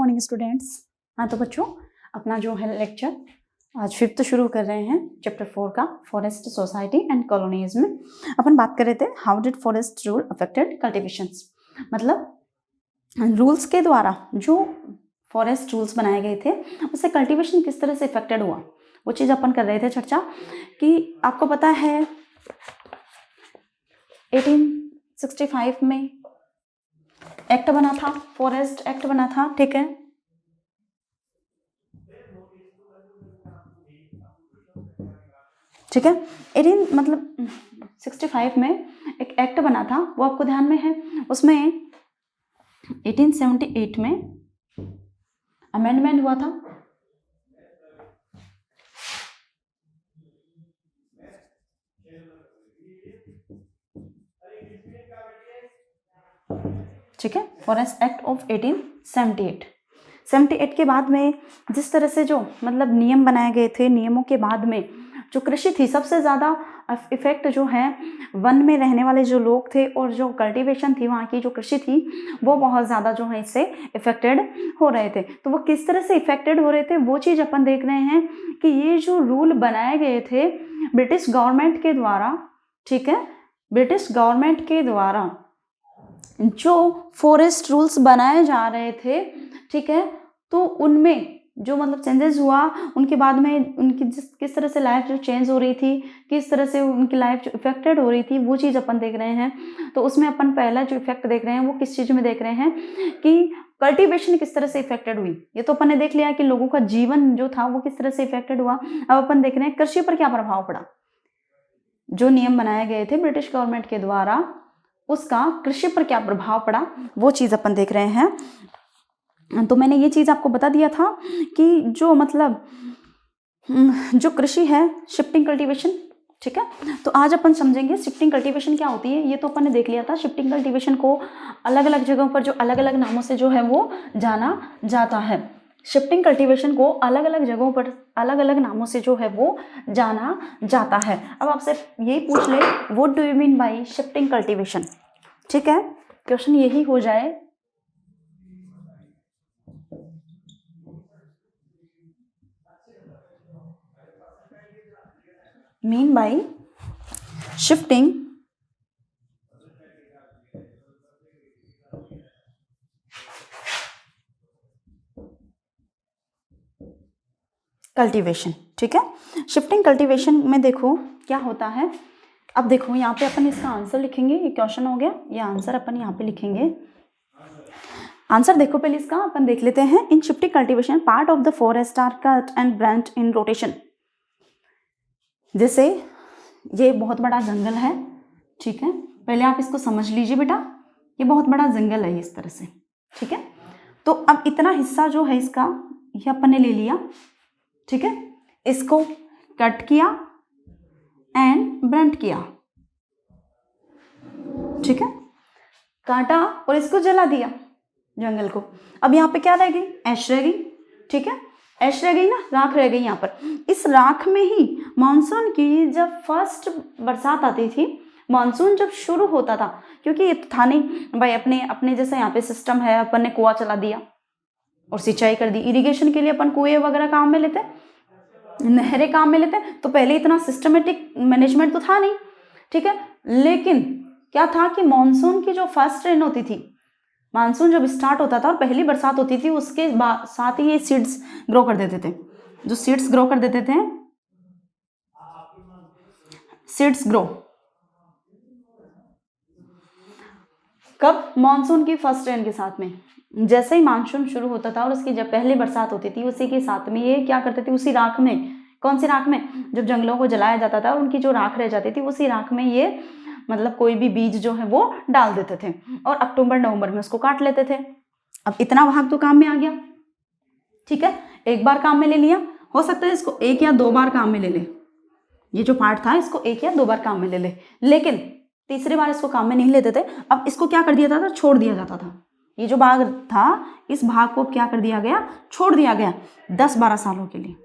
Morning students. हाँ तो बच्चों, अपना जो है लेक्चर आज 5th शुरू कर रहे हैं चैप्टर 4 का, फॉरेस्ट सोसाइटी एंड कॉलोनीज में। अपन बात कर रहे थे how did forest rule affected cultivations, मतलब रूल्स के द्वारा जो फॉरेस्ट रूल्स बनाए गए थे उससे कल्टीवेशन किस तरह से इफेक्टेड हुआ, वो चीज़ अपन कर रहे थे चर्चा। कि आपको पता है 1865 में एक्ट बना था, फॉरेस्ट एक्ट बना था, ठीक है। ठीक है, 65 में एक एक्ट बना था, वो आपको ध्यान में है। उसमें 1878 में अमेंडमेंट हुआ था। ठीक है, फॉरेस्ट एक्ट ऑफ 1878 के बाद में जिस तरह से जो मतलब नियम बनाए गए थे, नियमों के बाद में जो कृषि थी, सबसे ज़्यादा इफेक्ट जो है वन में रहने वाले जो लोग थे और जो कल्टीवेशन थी, वहाँ की जो कृषि थी, वो बहुत ज़्यादा जो है इससे इफेक्टेड हो रहे थे। तो वो किस तरह से इफेक्टेड हो रहे थे वो चीज़ अपन देख रहे हैं कि ये जो रूल बनाए गए थे ब्रिटिश गवर्नमेंट के द्वारा, ठीक है, ब्रिटिश गवर्नमेंट के द्वारा जो फॉरेस्ट रूल्स बनाए जा रहे थे, ठीक है, तो उनमें जो मतलब चेंजेस हुआ, उनके बाद में उनकी किस तरह से लाइफ जो चेंज हो रही थी, किस तरह से उनकी लाइफ जो इफेक्टेड हो रही थी, वो चीज़ अपन देख रहे हैं। तो उसमें अपन पहला जो इफेक्ट देख रहे हैं वो किस चीज़ में देख रहे हैं कि कल्टीवेशन किस तरह से इफेक्टेड हुई। ये तो अपन ने देख लिया कि लोगों का जीवन जो था वो किस तरह से इफेक्टेड हुआ। अब अपन देख रहे हैं कृषि पर क्या प्रभाव पड़ा। जो नियम बनाए गए थे ब्रिटिश गवर्नमेंट के द्वारा, उसका कृषि पर क्या प्रभाव पड़ा, वो चीज़ अपन देख रहे हैं। तो मैंने ये चीज़ आपको बता दिया था कि जो मतलब जो कृषि है शिफ्टिंग कल्टीवेशन, ठीक है। तो आज अपन समझेंगे शिफ्टिंग कल्टीवेशन क्या होती है। ये तो अपन ने देख लिया था, शिफ्टिंग कल्टीवेशन को अलग अलग जगहों पर जो अलग अलग नामों से जो है वो जाना जाता है। शिफ्टिंग कल्टीवेशन को अलग अलग जगहों पर अलग अलग नामों से जो है वो जाना जाता है। अब आपसे यही पूछ ले, what do you mean by shifting cultivation, ठीक है, क्वेश्चन यही हो जाए। मीन बाय शिफ्टिंग कल्टीवेशन, ठीक है। शिफ्टिंग कल्टीवेशन में देखो क्या होता है। अब देखो यहाँ पे अपन इसका आंसर लिखेंगे, ये क्वेश्चन हो गया, ये आंसर अपन यहाँ पे लिखेंगे। आंसर देखो पहले इसका अपन देख लेते हैं। In shifting cultivation part of the forest are cut and branch in rotation. जैसे ये बहुत बड़ा जंगल है, ठीक है, पहले आप इसको समझ लीजिए बेटा, ये बहुत बड़ा जंगल है इस तरह से, ठीक है। तो अब इतना हिस्सा जो है इसका ये अपन ने ले लिया, ठीक है, इसको कट किया एंड ब्रंट किया, ठीक है, काटा और इसको जला दिया जंगल को। अब यहाँ पे क्या रह गई, ऐश रह गई, ठीक है, ऐश रह गई ना, राख रह गई। यहाँ पर इस राख में ही मानसून की जब फर्स्ट बरसात आती थी, मानसून जब शुरू होता था, क्योंकि ये था नहीं भाई अपने अपने जैसे यहाँ पे सिस्टम है, अपन ने कुआं चला दिया और सिंचाई कर दी। इरिगेशन के लिए अपन कुएं वगैरह काम में लेते, नहरें काम में लेते, तो पहले इतना सिस्टमेटिक मैनेजमेंट तो था नहीं, ठीक है। लेकिन क्या था कि मानसून की जो फर्स्ट रेन होती थी, मानसून जब स्टार्ट होता था और पहली बरसात होती थी, उसके साथ ही ये सीड्स ग्रो कर देते थे। जो सीड्स ग्रो कर देते थे, सीड्स ग्रो कब, मानसून की फर्स्ट रेन के साथ में। जैसे ही मानसून शुरू होता था और उसकी जब पहली बरसात होती थी, उसी के साथ में ये क्या करते थे, उसी राख में, कौन सी राख में, जब जंगलों को जलाया जाता था और उनकी जो राख रह जाती थी, उसी राख में ये मतलब कोई भी बीज जो है वो डाल देते थे और अक्टूबर नवंबर में उसको काट लेते थे। अब इतना भाग तो काम में आ गया, ठीक है, एक बार काम में ले लिया, हो सकता है इसको एक या दो बार काम में ले ले, ये जो पार्ट था इसको एक या दो बार काम में ले ले, लेकिन तीसरी बार इसको काम में नहीं लेते थे। अब इसको क्या कर दिया जाता था, छोड़ दिया जाता था। ये जो भाग था, इस भाग को क्या कर दिया गया, छोड़ दिया गया 10-12 सालों के लिए,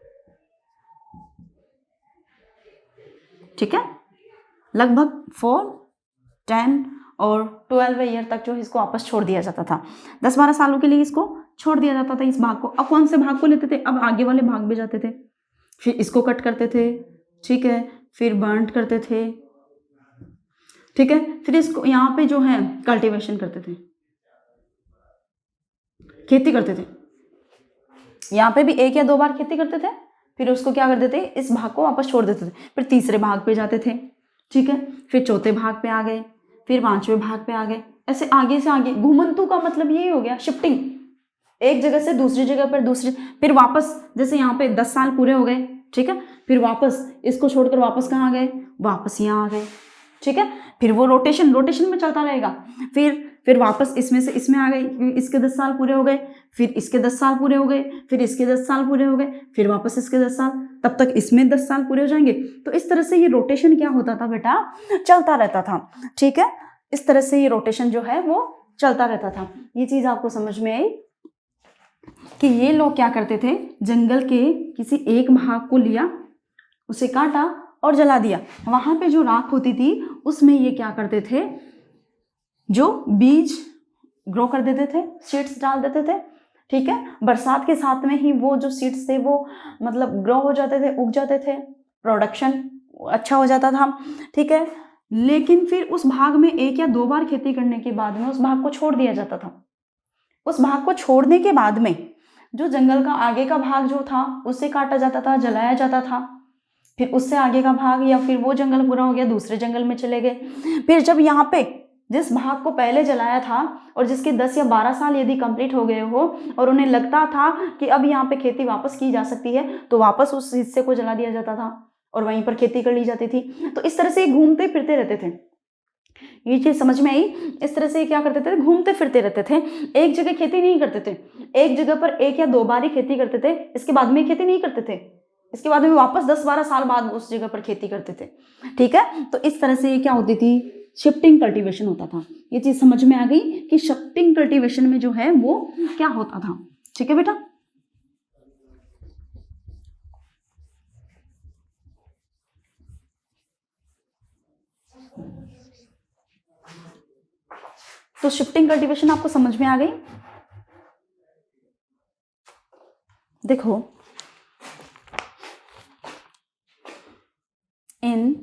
ठीक है, लगभग 4, 10 और 12 ईयर तक जो इसको वापस छोड़ दिया जाता था। 10-12 सालों के लिए इसको छोड़ दिया जाता था इस भाग को। अब कौन से भाग को लेते थे, अब आगे वाले भाग में जाते थे, फिर इसको कट करते थे, ठीक है, फिर बर्न करते थे, ठीक है, फिर इसको यहाँ पे जो है कल्टीवेशन करते थे, खेती करते थे। यहाँ पे भी 1 या 2 बार खेती करते थे, फिर उसको क्या करते थे, इस भाग को वापस छोड़ देते थे, फिर तीसरे भाग पे जाते थे, ठीक है, फिर चौथे भाग पे आ गए, फिर 5वें भाग पे आ गए, ऐसे आगे से आगे। घुमंतु का मतलब यही हो गया, शिफ्टिंग, एक जगह से दूसरी जगह पर, दूसरी, फिर वापस, जैसे यहाँ पे 10 साल पूरे हो गए, ठीक है, फिर वापस इसको छोड़कर वापस कहाँ आ गए, वापस यहाँ आ गए, ठीक है, फिर वो रोटेशन में चलता रहेगा। फिर वापस इसमें से इसमें आ गए, इसके 10 साल पूरे हो गए, फिर इसके 10 साल पूरे हो गए, फिर इसके 10 साल पूरे हो गए, फिर वापस इसके 10 साल, तब तक इसमें 10 साल पूरे हो जाएंगे। तो इस तरह से ये रोटेशन क्या होता था बेटा, चलता रहता था, ठीक है, इस तरह से ये रोटेशन जो है वो चलता रहता था। ये चीज आपको समझ में आई कि ये लोग क्या करते थे, जंगल के किसी एक भाग को लिया, उसे काटा और जला दिया, वहां पे जो राख होती थी उसमें ये क्या करते थे, जो बीज ग्रो कर देते थे, सीड्स डाल देते थे, ठीक है, बरसात के साथ में ही वो जो सीड्स थे वो मतलब ग्रो हो जाते थे, उग जाते थे, प्रोडक्शन अच्छा हो जाता था, ठीक है। लेकिन फिर उस भाग में 1 या 2 बार खेती करने के बाद में उस भाग को छोड़ दिया जाता था। उस भाग को छोड़ने के बाद में जो जंगल का आगे का भाग जो था उसे काटा जाता था, जलाया जाता था, फिर उससे आगे का भाग या फिर वो जंगल पूरा हो गया, दूसरे जंगल में चले गए। फिर जब यहाँ पे जिस भाग को पहले जलाया था और जिसके 10 या 12 साल यदि कंप्लीट हो गए हो और उन्हें लगता था कि अब यहाँ पे खेती वापस की जा सकती है, तो वापस उस हिस्से को जला दिया जाता था और वहीं पर खेती कर ली जाती थी। तो इस तरह से घूमते फिरते रहते थे। ये चीज समझ में आई? इस तरह से क्या करते थे, घूमते फिरते रहते थे, एक जगह खेती नहीं करते थे, एक जगह पर 1 या 2 बार ही खेती करते थे, इसके बाद में खेती नहीं करते थे, इसके बाद में वापस 10-12 साल बाद उस जगह पर खेती करते थे, ठीक है। तो इस तरह से ये क्या होती थी, शिफ्टिंग कल्टीवेशन होता था। ये चीज समझ में आ गई कि शिफ्टिंग कल्टीवेशन में जो है वो क्या होता था, ठीक है बेटा। तो शिफ्टिंग कल्टीवेशन आपको समझ में आ गई। देखो, इन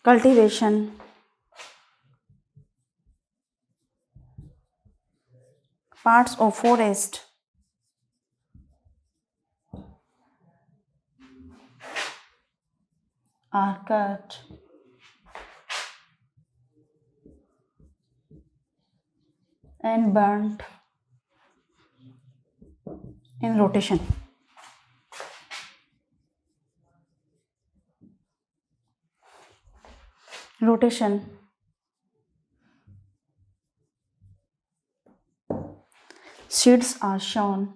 cultivation parts of forest are cut and burnt in rotation. Seeds are shown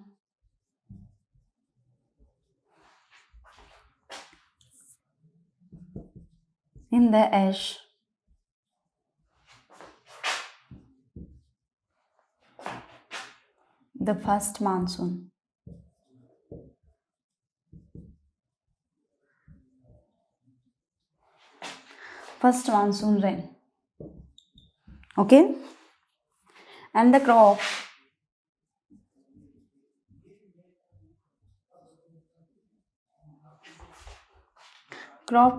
in the ash the first monsoon. First monsoon rain. Okay, and the crop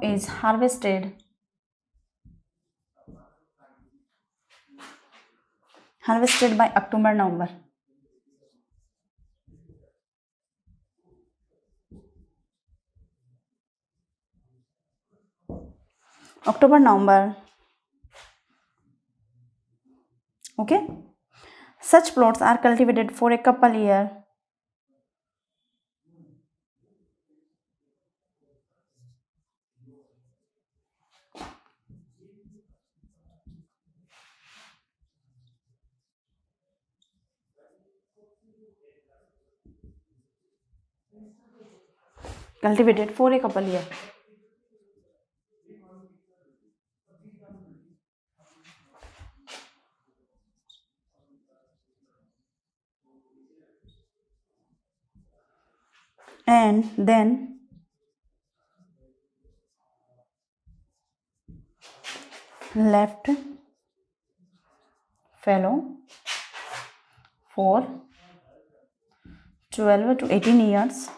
is harvested by October, November. October, November. Okay, such plots are cultivated for a couple years. Cultivated for a couple years. And then left fallow for 12 to 18 years.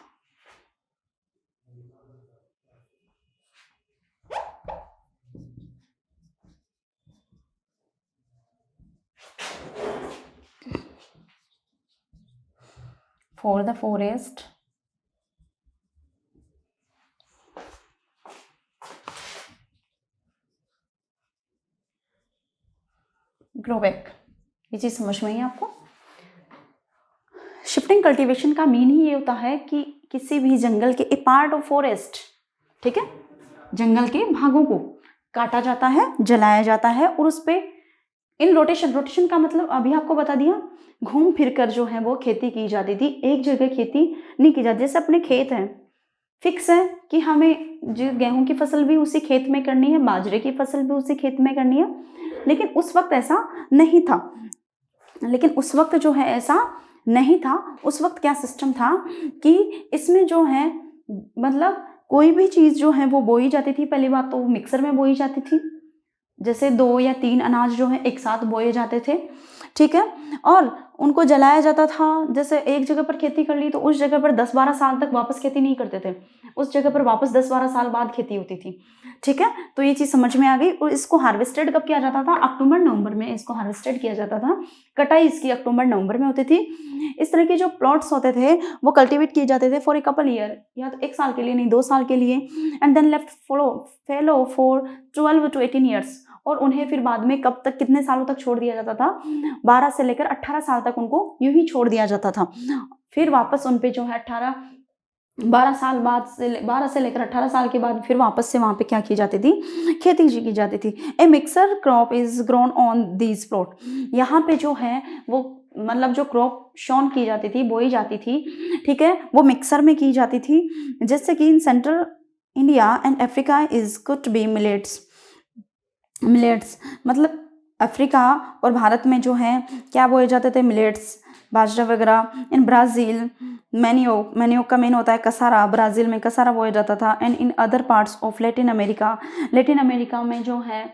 For the forest grow back. ये चीज समझ में आई आपको? Shifting cultivation का mean he ये होता है कि किसी भी जंगल के ए पार्ट ऑफ फॉरेस्ट, ठीक है, जंगल के भागों को काटा जाता है, जलाया जाता है और उस पे इन रोटेशन का मतलब अभी आपको बता दिया, घूम फिर कर जो है वो खेती की जाती थी, एक जगह खेती नहीं की जाती। जैसे अपने खेत हैं, फिक्स है कि हमें जो गेहूं की फसल भी उसी खेत में करनी है, बाजरे की फसल भी उसी खेत में करनी है, लेकिन उस वक्त ऐसा नहीं था। उस वक्त क्या सिस्टम था कि इसमें जो है मतलब कोई भी चीज जो है वो बोई जाती थी। पहली बात तो मिक्सर में बोई जाती थी, जैसे 2 या 3 अनाज जो है एक साथ बोए जाते थे, ठीक है, और उनको जलाया जाता था। जैसे एक जगह पर खेती कर ली तो उस जगह पर 10-12 साल तक वापस खेती नहीं करते थे, उस जगह पर वापस 10-12 साल बाद खेती होती थी, ठीक है। तो ये चीज समझ में आ गई। और इसको हार्वेस्टेड कब किया जाता था? अक्टूबर-नवंबर में इसको हार्वेस्टेड किया जाता था। कटाई इसकी अक्टूबर-नवंबर में होती थी। इस तरह के जो प्लॉट्स होते थे वो कल्टीवेट किए जाते थे फॉर ए कपल ईयर, या तो 1 साल के लिए, नहीं 2 साल के लिए, and then left fallow for 12 to 18 years. और उन्हें फिर बाद में कब तक, कितने सालों तक छोड़ दिया जाता था? 12 से लेकर 18 साल तक उनको यूं ही छोड़ दिया जाता था। फिर वापस उन पे जो है 12 से लेकर 18 साल के बाद फिर वापस से वहां पे क्या की जाती थी? खेती की जाती थी। A mixer crop is grown on these plot. यहाँ पे जो है वो मतलब जो क्रॉप शॉन की जाती थी, बोई जाती थी, ठीक है, वो मिक्सर में की जाती थी। जैसे कि in central India and Africa is could be millets मतलब अफ्रीका और भारत में जो है क्या बोए जाते थे? मिलेट्स, बाजरा वगैरह। इन ब्राज़ील मैनियोक का मेन होता है कसारा, ब्राज़ील में कसारा बोया जाता था। And in other parts of Latin America में जो है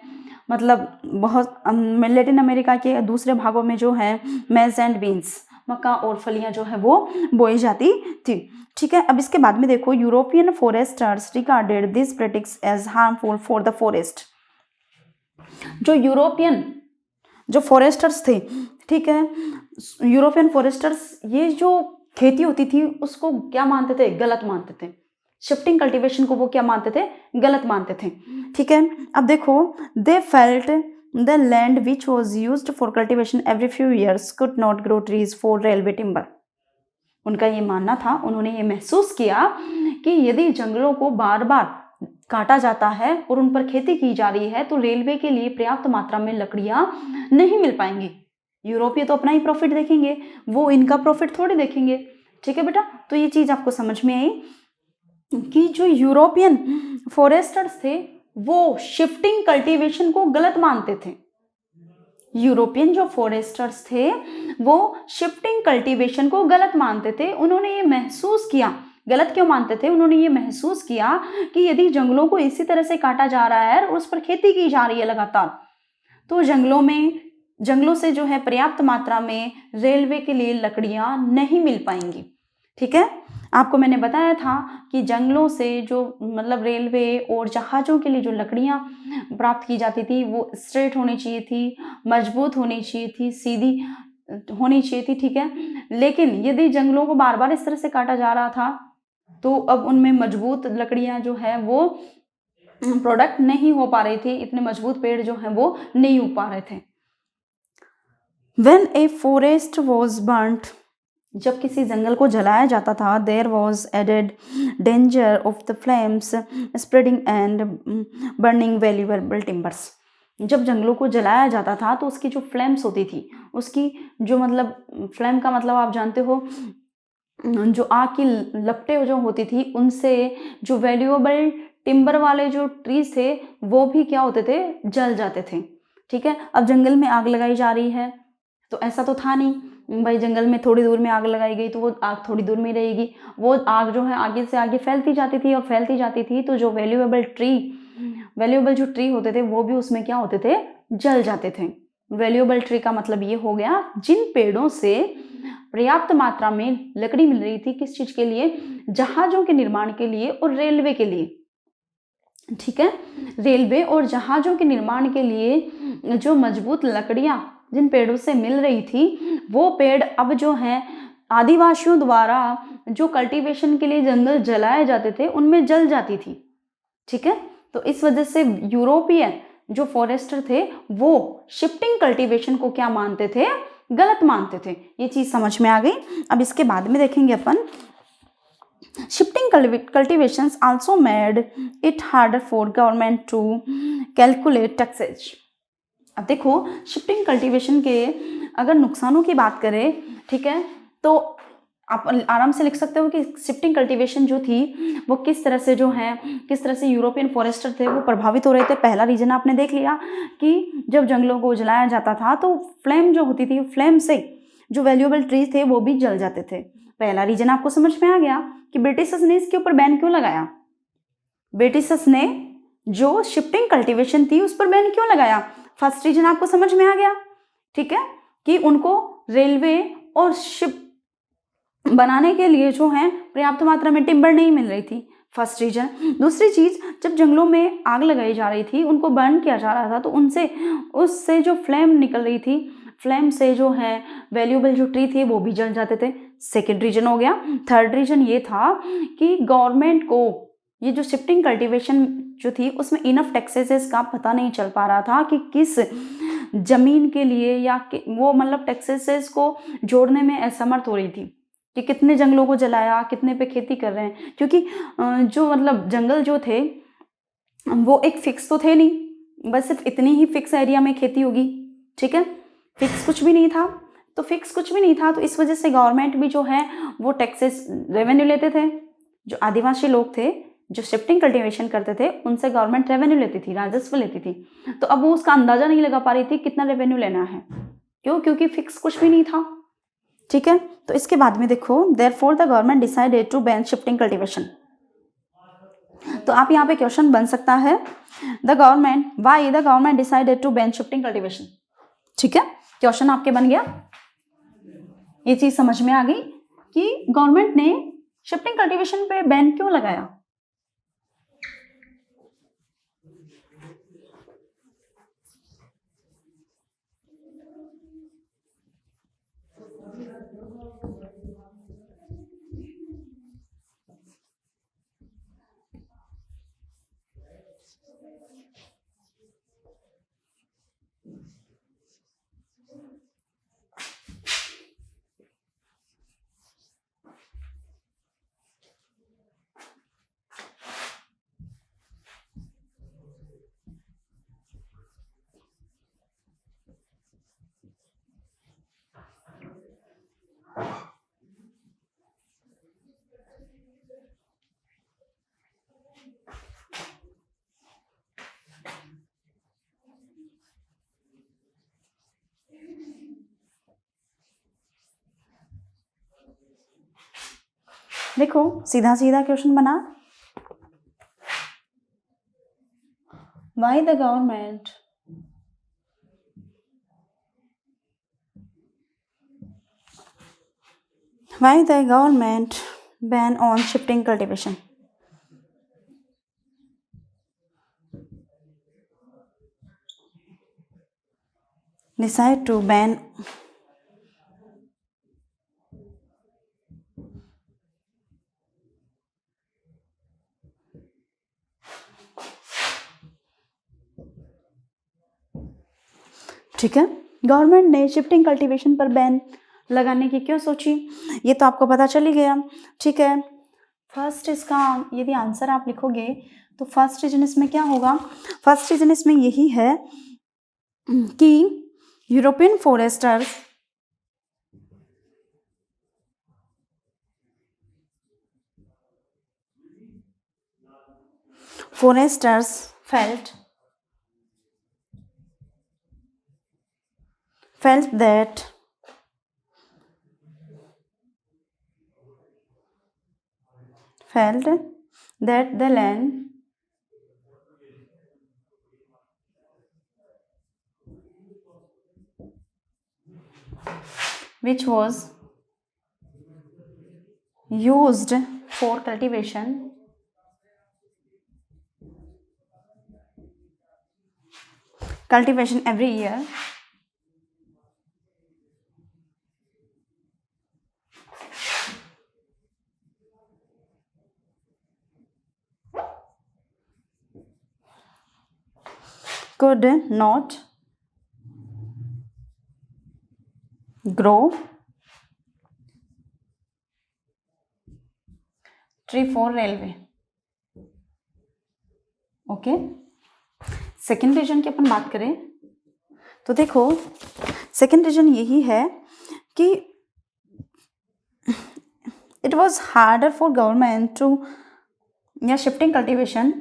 मतलब बहुत लैटिन अमेरिका के दूसरे भागों में जो है मेज एंड बीन्स, मक्का और फलियां जो है वो बोई जाती थी, ठीक है। अब इसके बाद में देखो, European foresters regarded this practice as harmful for the forest. जो यूरोपियन जो फॉरेस्टर्स थे, ठीक है, यूरोपियन फॉरेस्टर्स ये जो खेती होती थी उसको क्या मानते थे? गलत मानते थे। शिफ्टिंग कल्टीवेशन को वो क्या मानते थे? गलत मानते थे, ठीक है। अब देखो, they felt the land which was used for cultivation every few years could not grow trees for railway timber. उनका ये मानना था, उन्होंने ये महसूस किया कि यदि जंगलों को बार बार काटा जाता है और उन पर खेती की जा रही है तो रेलवे के लिए पर्याप्त मात्रा में लकड़ियां नहीं मिल पाएंगी। यूरोपीय तो अपना ही प्रॉफिट देखेंगे, वो इनका प्रॉफिट थोड़ी देखेंगे, ठीक है बेटा। तो ये चीज आपको समझ में आई कि जो यूरोपियन फॉरेस्टर्स थे वो शिफ्टिंग कल्टीवेशन को गलत मानते थे। यूरोपियन जो फॉरेस्टर्स थे वो शिफ्टिंग कल्टीवेशन को गलत मानते थे। उन्होंने ये महसूस किया, गलत क्यों मानते थे? उन्होंने ये महसूस किया कि यदि जंगलों को इसी तरह से काटा जा रहा है और उस पर खेती की जा रही है लगातार, तो जंगलों से जो है पर्याप्त मात्रा में रेलवे के लिए लकड़ियां नहीं मिल पाएंगी, ठीक है। आपको मैंने बताया था कि जंगलों से जो मतलब रेलवे और जहाज़ों के लिए जो लकड़ियां प्राप्त की जाती थी वो स्ट्रेट होनी चाहिए थी, मजबूत होनी चाहिए थी, सीधी होनी चाहिए थी, ठीक है। लेकिन यदि जंगलों को बार बार इस तरह से काटा जा रहा था तो अब उनमें मजबूत लकड़ियां जो है वो प्रोडक्ट नहीं हो पा रही थी, इतने मजबूत पेड़ जो हैं वो नहीं उग पा रहे थे। When a forest was burnt, जब किसी जंगल को जलाया जाता था, there was added danger of the flames spreading and burning valuable timbers। जब जंगलों को जलाया जाता था तो उसकी जो फ्लेम्स होती थी, उसकी जो मतलब फ्लेम का मतलब आप जानते हो, जो आग की लपटें जो होती थी उनसे जो वैल्यूएबल टिम्बर वाले जो ट्रीज थे वो भी क्या होते थे? जल जाते थे, ठीक है। अब जंगल में आग लगाई जा रही है तो ऐसा तो था नहीं भाई, जंगल में थोड़ी दूर में आग लगाई गई तो वो आग थोड़ी दूर में रहेगी, वो आग जो है आगे से आगे फैलती जाती थी और फैलती जाती थी, तो जो वैल्यूएबल ट्री वैल्यूएबल जो ट्री होते थे वो भी उसमें क्या होते थे, जल जाते थे। वैल्यूएबल ट्री का मतलब ये हो गया जिन पेड़ों से पर्याप्त मात्रा में लकड़ी मिल रही थी, किस चीज के लिए, जहाजों के निर्माण के लिए और रेलवे के लिए, ठीक है। रेलवे और जहाजों के निर्माण के लिए जो मजबूत लकड़ियां जिन पेड़ों से मिल रही थी, वो पेड़ अब जो है आदिवासियों द्वारा जो कल्टीवेशन के लिए जंगल जलाए जाते थे उनमें जल जाती थी, ठीक है। तो इस वजह से यूरोपियन जो फॉरेस्टर थे वो शिफ्टिंग कल्टीवेशन को क्या मानते थे, गलत मानते थे। ये चीज समझ में आ गई। अब इसके बाद में देखेंगे अपन, shifting cultivations also made it harder for government to calculate taxes। अब देखो शिफ्टिंग कल्टीवेशन के अगर नुकसानों की बात करें, ठीक है, तो आप आराम से लिख सकते हो कि शिफ्टिंग कल्टीवेशन जो थी वो किस तरह से जो है, किस तरह से यूरोपियन फॉरेस्टर थे वो प्रभावित हो रहे थे। पहला रीजन आपने देख लिया कि जब जंगलों को जलाया जाता था तो फ्लेम जो होती थी, फ्लेम से जो वैल्यूएबल ट्रीज थे वो भी जल जाते थे। पहला रीजन आपको समझ में आ गया कि ब्रिटिशर्स ने इसके ऊपर बैन क्यों लगाया। ब्रिटिशर्स ने जो शिफ्टिंग कल्टीवेशन थी उस पर बैन क्यों लगाया, फर्स्ट रीजन आपको समझ में आ गया, ठीक है, कि उनको रेलवे और शिप बनाने के लिए जो है पर्याप्त मात्रा में टिम्बर नहीं मिल रही थी, फर्स्ट रीजन। दूसरी चीज, जब जंगलों में आग लगाई जा रही थी, उनको बर्न किया जा रहा था, तो उनसे उससे जो फ्लेम निकल रही थी, फ्लेम से जो है वैल्यूएबल जो ट्री थे वो भी जल जाते थे। सेकेंड रीजन हो गया। थर्ड रीजन ये था कि गवर्नमेंट को ये जो शिफ्टिंग कल्टीवेशन जो थी उसमें इनफ टैक्सेस का पता नहीं चल पा रहा था कि किस जमीन के लिए या वो मतलब टैक्सेस को जोड़ने में असमर्थ हो रही थी कि कितने जंगलों को जलाया, कितने पे खेती कर रहे हैं, क्योंकि जो मतलब जंगल जो थे वो एक फिक्स तो थे नहीं, बस सिर्फ इतनी ही फिक्स एरिया में खेती होगी, ठीक है, फिक्स कुछ भी नहीं था। तो फिक्स कुछ भी नहीं था तो इस वजह से गवर्नमेंट भी जो है वो टैक्सेस रेवेन्यू लेते थे। जो आदिवासी लोग थे जो शिफ्टिंग कल्टीवेशन करते थे उनसे गवर्नमेंट रेवेन्यू लेती थी, राजस्व लेती थी। तो अब वो उसका अंदाजा नहीं लगा पा रही थी कितना रेवेन्यू लेना है, क्यों, क्योंकि फिक्स कुछ भी नहीं था, ठीक है। तो इसके बाद में देखो, therefore the government decided to ban shifting cultivation. तो आप यहाँ पे क्वेश्चन बन सकता है, the government, why the government decided to ban shifting cultivation, ठीक है, क्वेश्चन आपके बन गया। ये चीज समझ में आ गई कि गवर्नमेंट ने शिफ्टिंग कल्टीवेशन पे बैन क्यों लगाया। देखो सीधा सीधा क्वेश्चन बना, why the government ban on shifting cultivation. Decide to ban ठीक है, गवर्नमेंट ने शिफ्टिंग कल्टीवेशन पर बैन लगाने की क्यों सोची, ये तो आपको पता चल ही गया, ठीक है। फर्स्ट इसका यदि आंसर आप लिखोगे तो फर्स्ट रीजन इसमें क्या होगा, फर्स्ट रीजन इसमें यही है कि European foresters felt that the land which was used for cultivation every year could not grow tree for railway. Okay, second reason की अपन बात करें तो देखो सेकेंड रीजन यही है कि it was harder for government to या shifting cultivation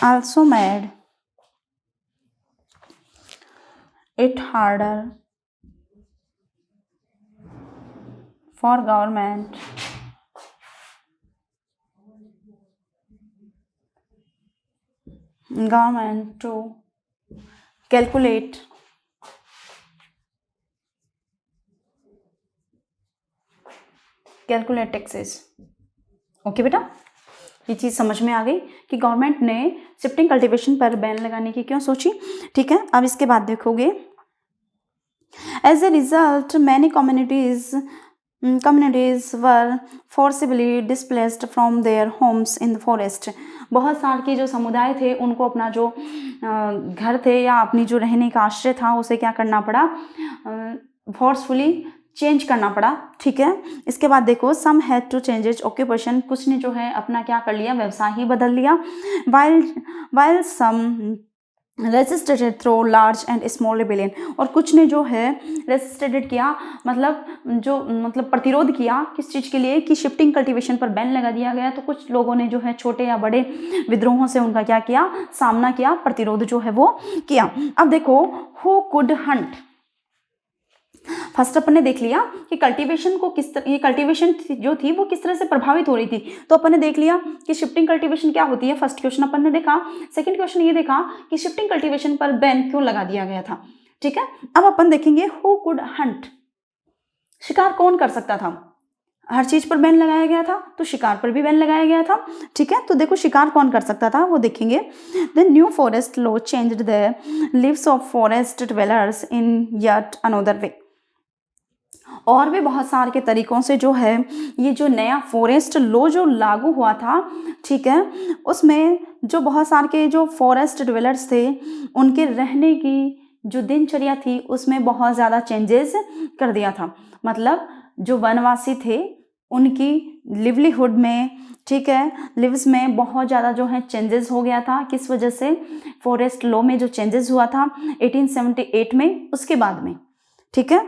also made it harder for government to calculate taxes. Okay बेटा, ये चीज़ समझ में आ गई कि गवर्नमेंट ने शिफ्टिंग कल्टीवेशन पर बैन लगाने की क्यों सोची. ठीक है, अब इसके बाद देखोगे as a result many communities were forcibly displaced from their homes in the forest. बहुत साल के जो समुदाय थे उनको अपना जो घर थे या अपनी जो रहने का आश्रय था उसे क्या करना पड़ा, फोर्सफुली चेंज करना पड़ा. ठीक है, इसके बाद देखो सम हैड टू चेंजेज ऑक्यूपेशन, कुछ ने जो है अपना क्या कर लिया, व्यवसाय ही बदल लिया. While some resisted through large and small rebellion, और कुछ ने जो है रेसिस्टेड किया, मतलब प्रतिरोध किया किस चीज़ के लिए कि शिफ्टिंग कल्टीवेशन पर बैन लगा दिया गया. तो कुछ लोगों ने जो है छोटे या बड़े विद्रोहों से उनका क्या किया, सामना किया, प्रतिरोध जो है वो किया. अब देखो हु कुड हंट, फर्स्ट अपन ने देख लिया कि कल्टीवेशन को किस तरह, ये कल्टीवेशन जो थी वो किस तरह से प्रभावित हो रही थी. तो अपन ने देख लिया कि शिफ्टिंग कल्टीवेशन क्या होती है, फर्स्ट क्वेश्चन अपन ने देखा. सेकंड क्वेश्चन ये देखा कि शिफ्टिंग कल्टीवेशन पर बैन क्यों लगा दिया गया था. ठीक है, अब अपन देखेंगे हु कुड हंट, शिकार कौन कर सकता था. हर चीज पर बैन लगाया गया था तो शिकार पर भी बैन लगाया गया था. ठीक है, तो देखो शिकार कौन कर सकता था वो देखेंगे. The new forest law changed the leaves of forest dwellers in yet another way. और भी बहुत सारे के तरीकों से जो है ये जो नया फॉरेस्ट लॉ जो लागू हुआ था, ठीक है, उसमें जो बहुत सारे के जो फॉरेस्ट ड्वेलर्स थे उनके रहने की जो दिनचर्या थी उसमें बहुत ज़्यादा चेंजेस कर दिया था. मतलब जो वनवासी थे उनकी लिवलीहुड में, ठीक है, लिव्स में बहुत ज़्यादा जो है चेंजेस हो गया था. किस वजह से, फॉरेस्ट लॉ में जो चेंजेस हुआ था 1878 में, उसके बाद में. ठीक है,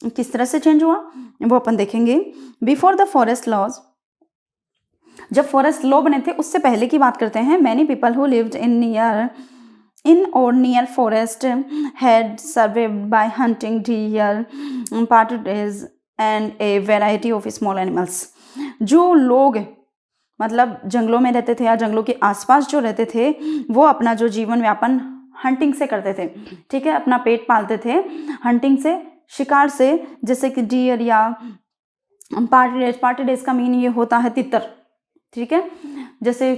किस तरह से चेंज हुआ वो अपन देखेंगे. बिफोर द फॉरेस्ट लॉज, जब फॉरेस्ट लॉ बने थे उससे पहले की बात करते हैं. Many people who lived in और near forest had survived by hunting deer, partridge and a variety of small animals. जो लोग मतलब जंगलों में रहते थे या जंगलों के आसपास जो रहते थे वो अपना जो जीवन यापन हंटिंग से करते थे. ठीक है, अपना पेट पालते थे हंटिंग से, शिकार से, जैसे कि डियर या पार्टरेज का मीन ये होता है तितर. ठीक है, जैसे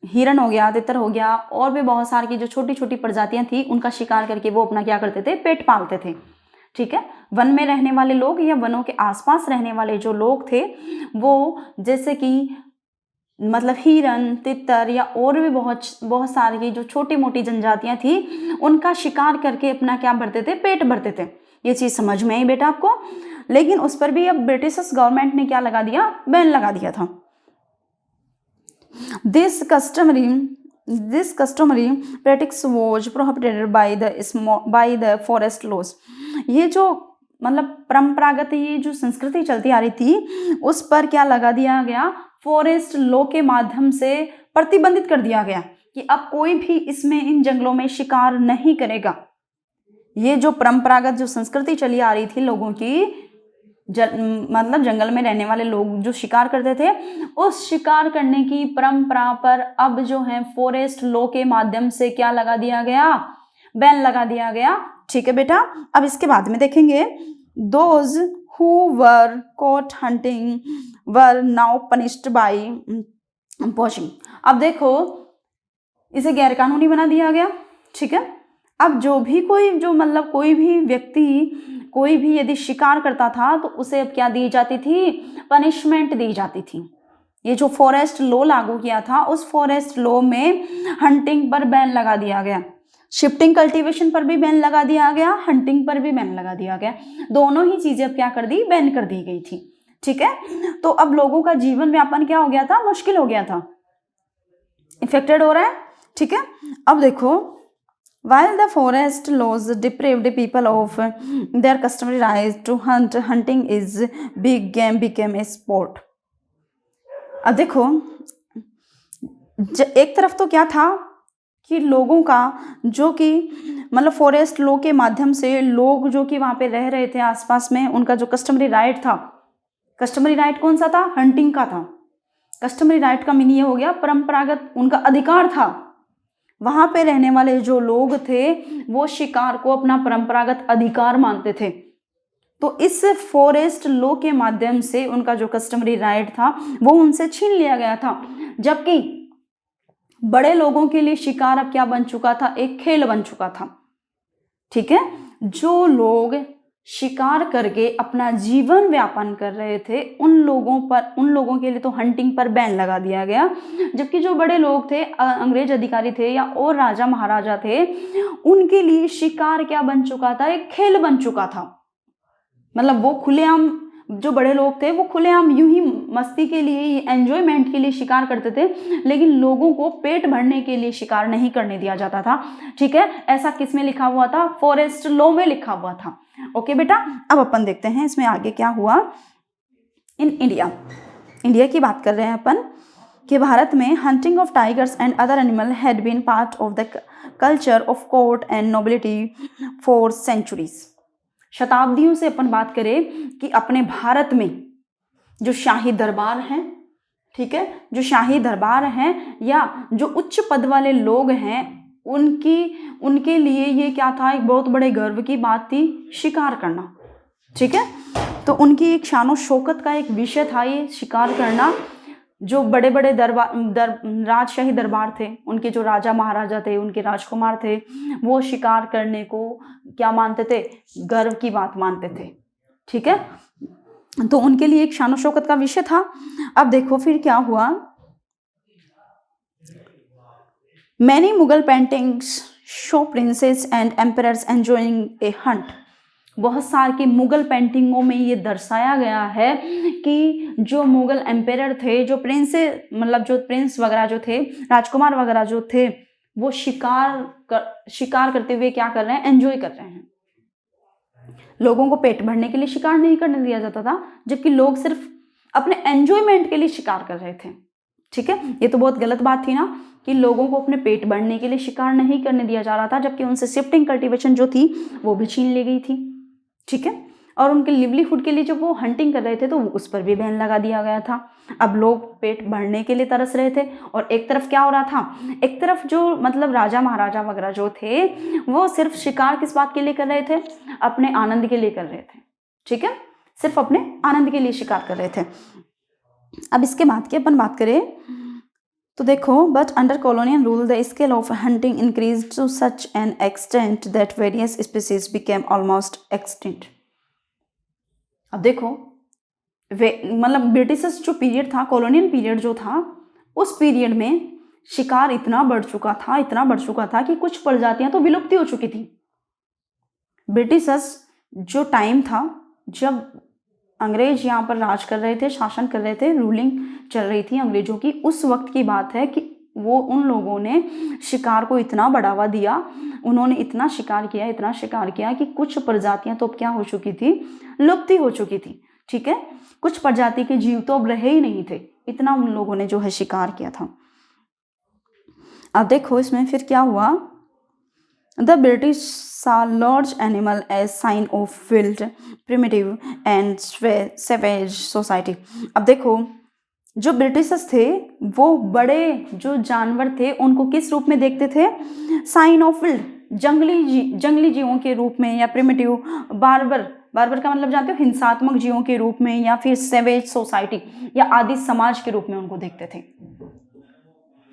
हिरन हो गया, तितर हो गया, और भी बहुत सारी की जो छोटी छोटी प्रजातियां थी उनका शिकार करके वो अपना क्या करते थे, पेट पालते थे. ठीक है, वन में रहने वाले लोग या वनों के आसपास रहने वाले जो लोग थे वो जैसे कि मतलब हिरन, तितर या और भी बहुत सारी जो छोटी मोटी जनजातियां थी उनका शिकार करके अपना क्या भरते थे, पेट भरते थे. ये चीज समझ में आई बेटा आपको. लेकिन उस पर भी अब ब्रिटिश गवर्नमेंट ने क्या लगा दिया, बैन लगा दिया था. This customary practice was prohibited by the forest laws. ये जो मतलब परंपरागत ये जो संस्कृति चलती आ रही थी उस पर क्या लगा दिया गया, फॉरेस्ट लॉ के माध्यम से प्रतिबंधित कर दिया गया. कि अब कोई भी इसमें इन जंगलों में शिकार नहीं करेगा। ये जो परंपरागत जो संस्कृति चली आ रही थी लोगों की, मतलब जंगल में रहने वाले लोग जो शिकार करते थे, उस शिकार करने की परंपरा पर अब जो है फॉरेस्ट लॉ के माध्यम से क्या लगा दिया गया, बैन लगा दिया गया। ठीक है बेटा, अब इसके बाद में देखेंगे those who were caught hunting were now punished bye poaching. अब देखो इसे गैर कानूनी बना दिया गया। ठीक है, अब जो भी कोई जो मतलब कोई भी व्यक्ति कोई भी यदि शिकार करता था तो उसे अब क्या दी जाती थी, पनिशमेंट दी जाती थी। ये जो फॉरेस्ट लॉ लागू किया था उस फॉरेस्ट लॉ में हंटिंग पर बैन लगा दिया गया, शिफ्टिंग कल्टीवेशन पर भी बैन लगा दिया गया, हंटिंग पर भी बैन लगा दिया गया। दोनों ही चीजें अब क्या कर दी, बैन कर दी गई थी। ठीक है, तो अब लोगों का जीवन यापन क्या हो गया था, मुश्किल हो गया था, इफेक्टेड हो रहा है। ठीक है, अब देखो while the forest laws deprived people of their customary right to hunt, hunting is big game became a sport। अब देखो एक तरफ तो क्या था कि लोगों का जो कि मतलब फॉरेस्ट लॉ के माध्यम से लोग जो कि वहां पे रह रहे थे आसपास में, उनका जो कस्टमरी राइट था, कस्टमरी राइट कौन सा था, हंटिंग का था। कस्टमरी राइट का मीनिंग ये हो गया परंपरागत उनका अधिकार था। वहां पे रहने वाले जो लोग थे वो शिकार को अपना परंपरागत अधिकार मानते थे, तो इस फॉरेस्ट लॉ के माध्यम से उनका जो कस्टमरी राइट था वो उनसे छीन लिया गया था। जबकि बड़े लोगों के लिए शिकार अब क्या बन चुका था, एक खेल बन चुका था। ठीक है, जो लोग शिकार करके अपना जीवन व्यापन कर रहे थे उन लोगों के लिए तो हंटिंग पर बैन लगा दिया गया। जबकि जो बड़े लोग थे, अंग्रेज अधिकारी थे या और राजा महाराजा थे, उनके लिए शिकार क्या बन चुका था, एक खेल बन चुका था। मतलब वो खुलेआम, जो बड़े लोग थे वो खुलेआम यूं ही मस्ती के लिए, एंजॉयमेंट के लिए शिकार करते थे, लेकिन लोगों को पेट भरने के लिए शिकार नहीं करने दिया जाता था। ठीक है, ऐसा किस में लिखा हुआ था, फॉरेस्ट लॉ में लिखा हुआ था। ओके बेटा, अब अपन देखते हैं इसमें आगे क्या हुआ। इन इंडिया की बात कर रहे हैं अपन कि भारत में hunting of tigers and other animal had been part of the culture of court and nobility for centuries. शताब्दियों से अपन बात करें कि अपने भारत में जो शाही दरबार हैं, ठीक है, जो शाही दरबार हैं या जो उच्च पद वाले लोग हैं, उनके लिए ये क्या था, एक बहुत बड़े गर्व की बात थी शिकार करना। ठीक है, तो उनकी एक शानो शौकत का एक विषय था ये शिकार करना। जो बड़े बड़े राजशाही दरबार थे, उनके जो राजा महाराजा थे, उनके राजकुमार थे, वो शिकार करने को क्या मानते थे, गर्व की बात मानते थे। ठीक है, तो उनके लिए एक शानो शौकत का विषय था। अब देखो फिर क्या हुआ, many Mughal paintings show princess and emperors enjoying A Hunt. बहुत सार की मुगल पेंटिंगों में ये दर्शाया गया है कि जो मुगल एम्पेरर थे, जो प्रिंस वगैरह जो थे, राजकुमार वगैरह जो थे, वो शिकार करते हुए क्या कर रहे हैं, एंजॉय कर रहे हैं। लोगों को पेट भरने के लिए शिकार नहीं करने दिया जाता था, जबकि लोग सिर्फ अपने एंजॉयमेंट के लिए शिकार कर रहे थे। ठीक है, ये तो बहुत गलत बात थी ना कि लोगों को अपने पेट भरने के लिए शिकार नहीं करने दिया जा रहा था, जबकि उनसे शिफ्टिंग कल्टीवेशन जो थी वो भी छीन ली गई थी। ठीक है, और उनके लिवलीहुड के लिए जब वो हंटिंग कर रहे थे तो उस पर भी बैन लगा दिया गया था। अब लोग पेट भरने के लिए तरस रहे थे और एक तरफ क्या हो रहा था, एक तरफ जो राजा महाराजा वगैरह जो थे वो सिर्फ शिकार किस बात के लिए कर रहे थे, अपने आनंद के लिए कर रहे थे। ठीक है, सिर्फ अपने आनंद के लिए शिकार कर रहे थे। अब इसके बाद की अपन बात करें तो देखो, but under colonial rule the scale of hunting increase to such an extent that various species became almost extinct. अब देखो ब्रिटिशर्स जो पीरियड था, कॉलोनियल पीरियड जो था, उस पीरियड में शिकार इतना बढ़ चुका था कि कुछ प्रजातियां तो विलुप्ति हो चुकी थी। ब्रिटिशर्स जो टाइम था जब अंग्रेज यहाँ पर राज कर रहे थे, शासन कर रहे थे, रूलिंग चल रही थी अंग्रेजों की, उस वक्त की बात है कि वो उन लोगों ने शिकार को इतना बढ़ावा दिया, उन्होंने इतना शिकार किया कि कुछ प्रजातियां तो क्या हो चुकी थी, लुप्ति हो चुकी थी। ठीक है, कुछ प्रजाति के जीव तो अब रहे ही नहीं थे, इतना उन लोगों ने जो है शिकार किया था। अब देखो इसमें फिर क्या हुआ, the British saw large animal as sign of wild, primitive and savage society। अब देखो जो ब्रिटिशर्स थे वो बड़े जो जानवर थे उनको किस रूप में देखते थे, साइन ऑफ विल्ड, जंगली जीवों के रूप में, या प्रिमिटिव, बार्बर का मतलब जानते हो, हिंसात्मक जीवों के रूप में, या फिर सेवेज सोसाइटी या आदि समाज के रूप में उनको देखते थे।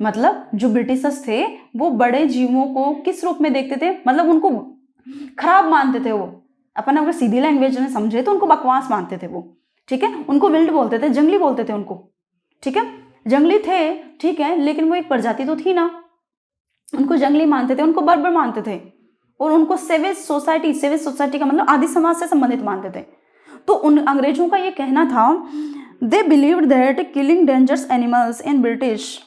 मतलब जो ब्रिटिशर्स थे वो बड़े जीवों को किस रूप में देखते थे, मतलब उनको खराब मानते थे। वो अपन अगर सीधी लैंग्वेज में समझे तो उनको बकवास मानते थे वो, ठीक है। उनको विल्ड बोलते थे, जंगली बोलते थे उनको, ठीक है। जंगली थे, ठीक है, लेकिन वो एक प्रजाति तो थी ना, उनको जंगली मानते थे, उनको बर्बर मानते थे, और उनको सेवेज सोसाइटी का मतलब आदि समाज से संबंधित मानते थे। तो उन अंग्रेजों का ये कहना था, they believed that killing dangerous animals in British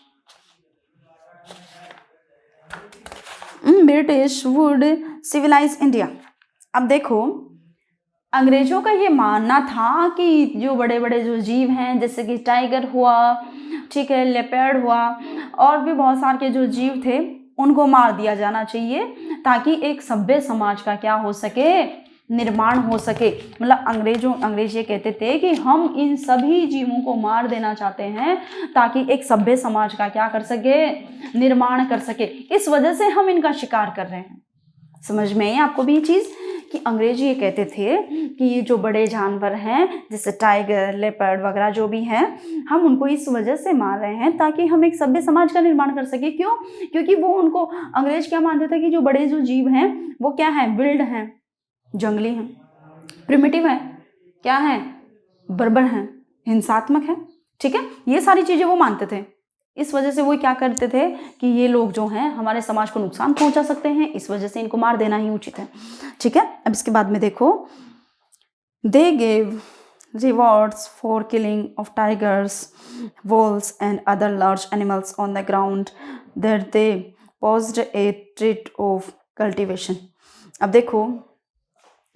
would civilise India. अब देखो अंग्रेजों का ये मानना था कि जो बड़े बड़े जो जीव हैं, जैसे कि टाइगर हुआ, ठीक है, लेपर्ड हुआ, और भी बहुत सारे के जो जीव थे उनको मार दिया जाना चाहिए, ताकि एक सभ्य समाज का क्या हो सके, निर्माण हो सके। मतलब अंग्रेज ये कहते थे कि हम इन सभी जीवों को मार देना चाहते हैं ताकि एक सभ्य समाज का क्या कर सके, निर्माण कर सके। इस वजह से हम इनका शिकार कर रहे हैं। समझ में आई आपको भी ये चीज़ कि अंग्रेज ये कहते थे कि ये जो बड़े जानवर हैं जैसे टाइगर, लेपर्ड वगैरह जो भी हैं, हम उनको इस वजह से मार रहे हैं ताकि हम एक सभ्य समाज का निर्माण कर सके। क्यों? क्योंकि वो उनको अंग्रेज क्या मानते थे कि जो बड़े जो जीव हैं वो क्या हैं, विल्ड हैं, जंगली हैं, प्रिमिटिव हैं, क्या हैं, बर्बर हैं, हिंसात्मक हैं, ठीक है। ये सारी चीज़ें वो मानते थे। इस वजह से वो क्या करते थे कि ये लोग जो हैं हमारे समाज को नुकसान पहुंचा सकते हैं, इस वजह से इनको मार देना ही उचित है, ठीक है। अब इसके बाद में देखो, they gave rewards for killing of tigers, wolves and other large animals on the ground that they posed a threat of cultivation. अब देखो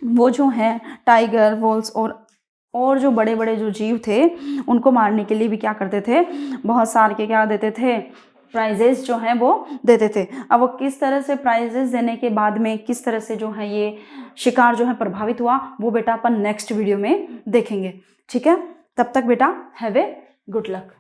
वो जो है टाइगर, वोल्स और जो बड़े बड़े जो जीव थे उनको मारने के लिए भी क्या करते थे, बहुत सारे के क्या देते थे, प्राइजेस जो हैं वो देते थे। अब वो किस तरह से प्राइजेस देने के बाद में किस तरह से जो है ये शिकार जो है प्रभावित हुआ, वो बेटा अपन नेक्स्ट वीडियो में देखेंगे, ठीक है। तब तक बेटा हैव ए गुड लक।